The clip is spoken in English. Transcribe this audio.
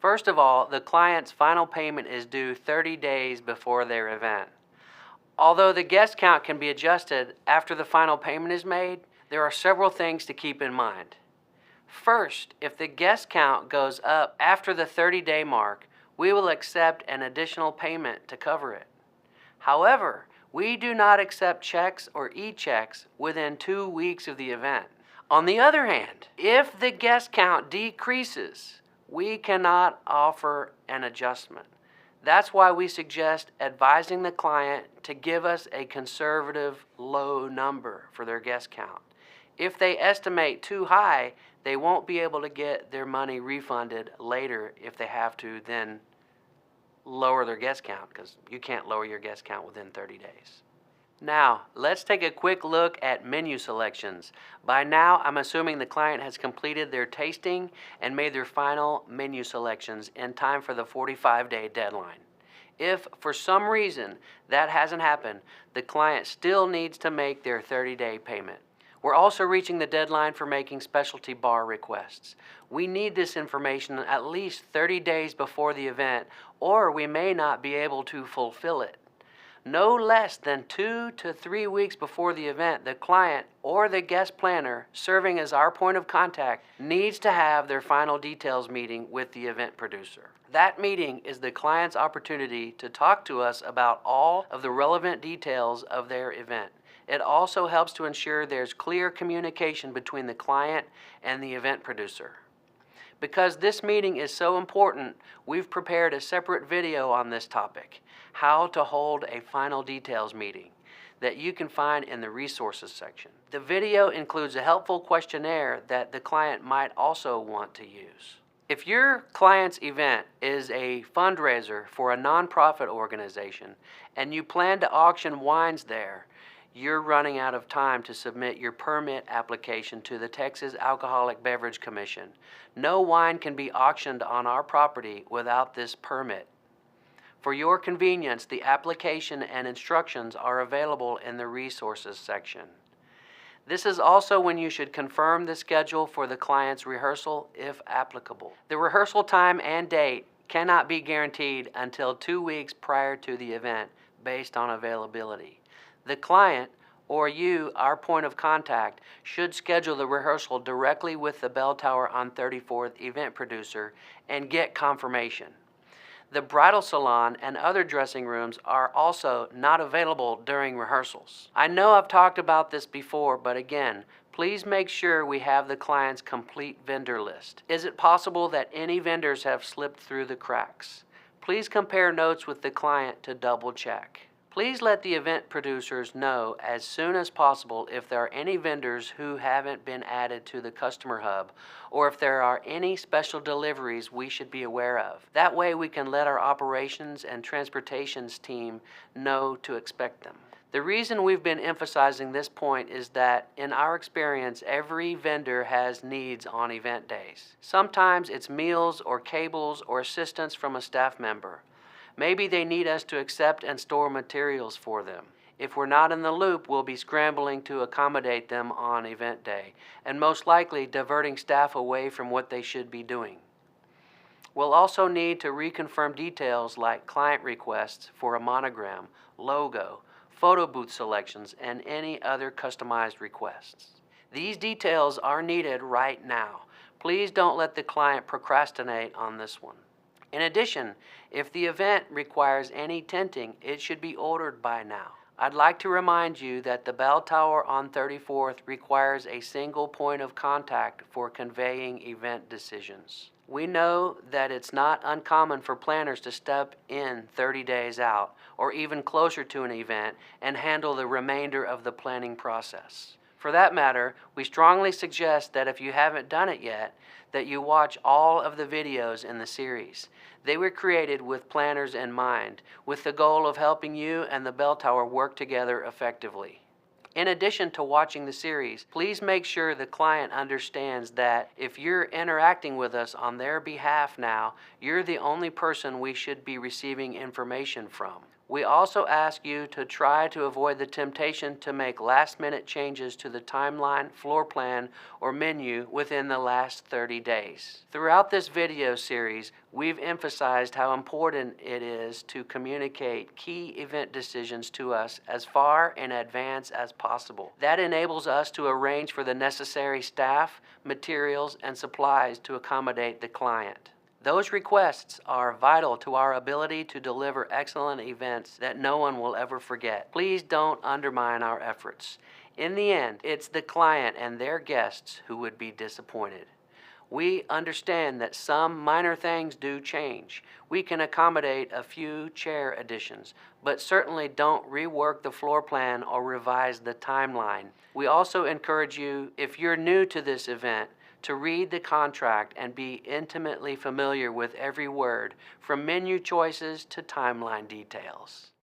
First of all, the client's final payment is due 30 days before their event. Although the guest count can be adjusted after the final payment is made, there are several things to keep in mind. First, if the guest count goes up after the 30-day mark, we will accept an additional payment to cover it. However, we do not accept checks or e-checks within 2 weeks of the event. On the other hand, if the guest count decreases, we cannot offer an adjustment. That's why we suggest advising the client to give us a conservative low number for their guest count. If they estimate too high, they won't be able to get their money refunded later if they have to then lower their guest count, because you can't lower your guest count within 30 days. Now, let's take a quick look at menu selections. By now, I'm assuming the client has completed their tasting and made their final menu selections in time for the 45-day deadline. If, for some reason, that hasn't happened, the client still needs to make their 30-day payment. We're also reaching the deadline for making specialty bar requests. We need this information at least 30 days before the event, or we may not be able to fulfill it. No less than 2 to 3 weeks before the event, the client or the guest planner serving as our point of contact needs to have their final details meeting with the event producer. That meeting is the client's opportunity to talk to us about all of the relevant details of their event. It also helps to ensure there's clear communication between the client and the event producer. Because this meeting is so important, we've prepared a separate video on this topic, how to hold a final details meeting, that you can find in the resources section. The video includes a helpful questionnaire that the client might also want to use. If your client's event is a fundraiser for a nonprofit organization and you plan to auction wines there, you're running out of time to submit your permit application to the Texas Alcoholic Beverage Commission. No wine can be auctioned on our property without this permit. For your convenience, the application and instructions are available in the resources section. This is also when you should confirm the schedule for the client's rehearsal, if applicable. The rehearsal time and date cannot be guaranteed until 2 weeks prior to the event based on availability. The client, or you, our point of contact, should schedule the rehearsal directly with the Bell Tower on 34th event producer and get confirmation. The bridal salon and other dressing rooms are also not available during rehearsals. I know I've talked about this before, but again, please make sure we have the client's complete vendor list. Is it possible that any vendors have slipped through the cracks? Please compare notes with the client to double check. Please let the event producers know as soon as possible if there are any vendors who haven't been added to the customer hub, or if there are any special deliveries we should be aware of. That way we can let our operations and transportations team know to expect them. The reason we've been emphasizing this point is that, in our experience, every vendor has needs on event days. Sometimes it's meals or cables or assistance from a staff member. Maybe they need us to accept and store materials for them. If we're not in the loop, we'll be scrambling to accommodate them on event day, and most likely diverting staff away from what they should be doing. We'll also need to reconfirm details like client requests for a monogram, logo, photo booth selections, and any other customized requests. These details are needed right now. Please don't let the client procrastinate on this one. In addition, if the event requires any tenting, it should be ordered by now. I'd like to remind you that the Bell Tower on 34th requires a single point of contact for conveying event decisions. We know that it's not uncommon for planners to step in 30 days out, or even closer to an event, and handle the remainder of the planning process. For that matter, we strongly suggest that if you haven't done it yet, that you watch all of the videos in the series. They were created with planners in mind, with the goal of helping you and the Bell Tower work together effectively. In addition to watching the series, please make sure the client understands that if you're interacting with us on their behalf now, you're the only person we should be receiving information from. We also ask you to try to avoid the temptation to make last-minute changes to the timeline, floor plan, or menu within the last 30 days. Throughout this video series, we've emphasized how important it is to communicate key event decisions to us as far in advance as possible. That enables us to arrange for the necessary staff, materials, and supplies to accommodate the client. Those requests are vital to our ability to deliver excellent events that no one will ever forget. Please don't undermine our efforts. In the end, it's the client and their guests who would be disappointed. We understand that some minor things do change. We can accommodate a few chair additions, but certainly don't rework the floor plan or revise the timeline. We also encourage you, if you're new to this event, to read the contract and be intimately familiar with every word, from menu choices to timeline details.